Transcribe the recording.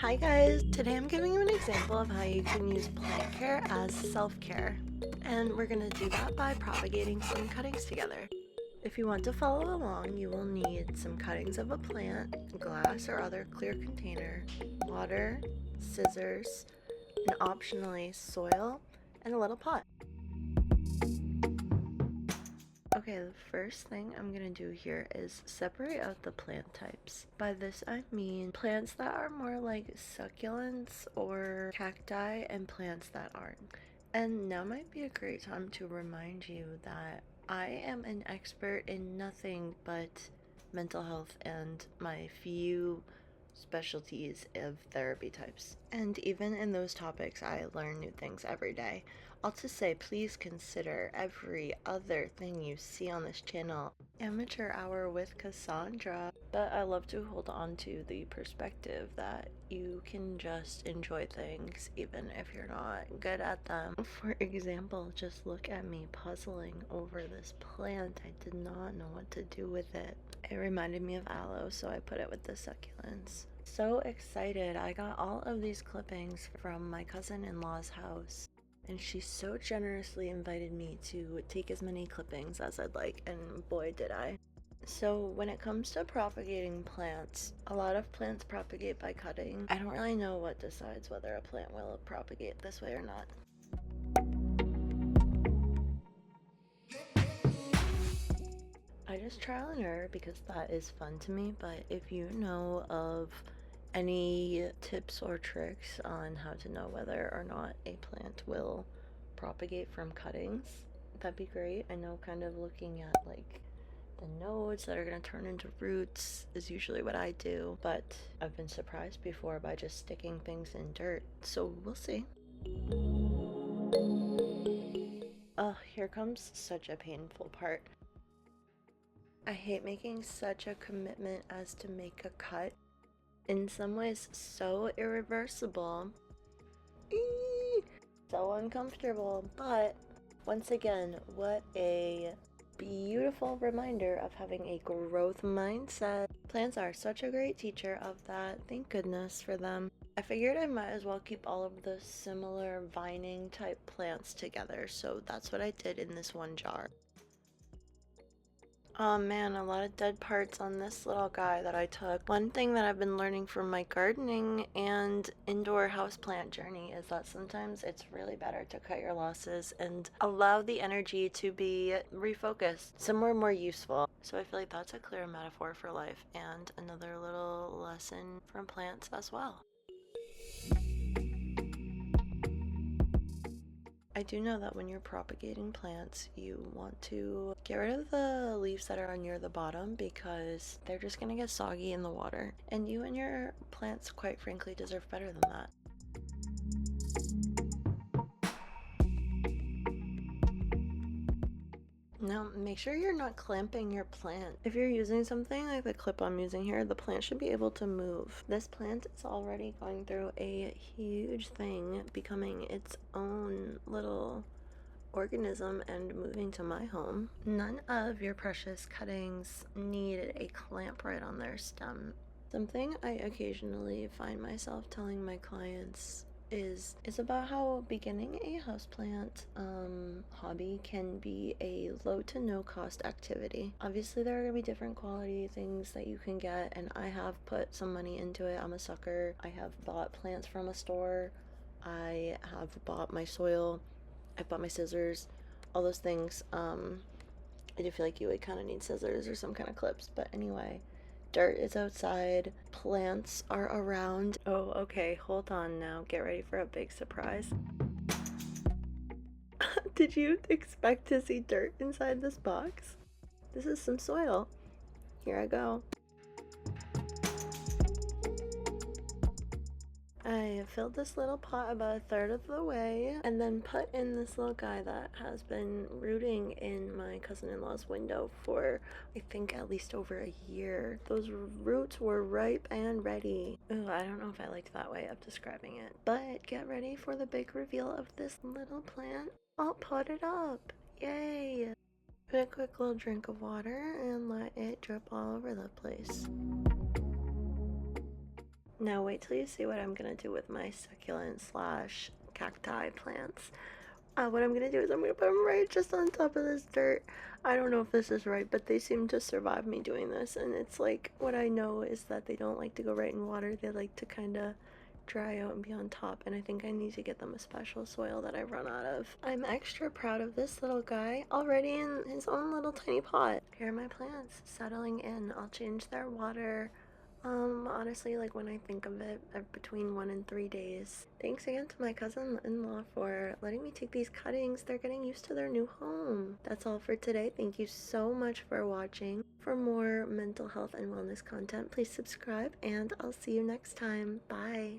Hi guys! Today I'm giving you an example of how you can use plant care as self-care. And we're going to do that by propagating some cuttings together. If you want to follow along, you will need some cuttings of a plant, glass or other clear container, water, scissors, and optionally soil, and a little pot. Okay, the first thing I'm gonna do here is separate out the plant types. By this I mean plants that are more like succulents or cacti and plants that aren't. And now might be a great time to remind you that I am an expert in nothing but mental health and my few specialties of therapy types. And even in those topics, I learn new things every day. I'll just say, please consider every other thing you see on this channel amateur hour with Cassandra. But I love to hold on to the perspective that you can just enjoy things even if you're not good at them. For example, just look at me puzzling over this plant. I did not know what to do with it. It reminded me of aloe, so I put it with the succulents. So excited! I got all of these clippings from my cousin-in-law's house, and she so generously invited me to take as many clippings as I'd like, and boy did I. So when it comes to propagating plants, a lot of plants propagate by cutting. I don't really know what decides whether a plant will propagate this way or not. I just trial and error because that is fun to me, but if you know of any tips or tricks on how to know whether or not a plant will propagate from cuttings, that'd be great. I know kind of looking at like the nodes that are going to turn into roots is usually what I do, but I've been surprised before by just sticking things in dirt, so we'll see. Oh, here comes such a painful part. I hate making such a commitment as to make a cut. In some ways, so irreversible. Eee! So uncomfortable, but once again, what a beautiful reminder of having a growth mindset. Plants are such a great teacher of that. Thank goodness for them. I figured I might as well keep all of the similar vining type plants together, so that's what I did in this one jar. Oh man, a lot of dead parts on this little guy that I took. One thing that I've been learning from my gardening and indoor houseplant journey is that sometimes it's really better to cut your losses and allow the energy to be refocused somewhere more useful. So I feel like that's a clear metaphor for life and another little lesson from plants as well. I do know that when you're propagating plants, you want to get rid of the leaves that are near the bottom because they're just going to get soggy in the water. And you and your plants, quite frankly, deserve better than that. Now, make sure you're not clamping your plant. If you're using something like the clip I'm using here, the plant should be able to move. This plant is already going through a huge thing, becoming its own little organism and moving to my home. None of your precious cuttings need a clamp right on their stem. Something I occasionally find myself telling my clients is about how beginning a houseplant hobby can be a low to no cost activity. Obviously there are going to be different quality things that you can get, and I have put some money into it. I'm a sucker. I have bought plants from a store. I have bought my soil. I've bought my scissors, all those things. I do feel like you would kind of need scissors or some kind of clips, but anyway. Dirt is outside, plants are around. Oh, okay, hold on now. Get ready for a big surprise. Did you expect to see dirt inside this box? This is some soil. Here I go. I filled this little pot about a third of the way and then put in this little guy that has been rooting in my cousin-in-law's window for I think at least over a year. Those roots were ripe and ready. Ooh, I don't know if I liked that way of describing it, but get ready for the big reveal of this little plant. I'll pot it up. Yay! Put a quick little drink of water and let it drip all over the place. Now wait till you see what I'm gonna do with my succulent slash cacti plants. What I'm gonna do is I'm gonna put them right just on top of this dirt. I don't know if this is right, but they seem to survive me doing this, and it's like what I know is that they don't like to go right in water. They like to kind of dry out and be on top, and I think I need to get them a special soil that I run out of. I'm extra proud of this little guy already in his own little tiny pot. Here are my plants settling in. I'll change their water. Honestly, like when I think of it, between 1 and 3 days. Thanks again to my cousin-in-law for letting me take these cuttings. They're getting used to their new home. That's all for today. Thank you so much for watching. For more mental health and wellness content, please subscribe, and I'll see you next time. Bye.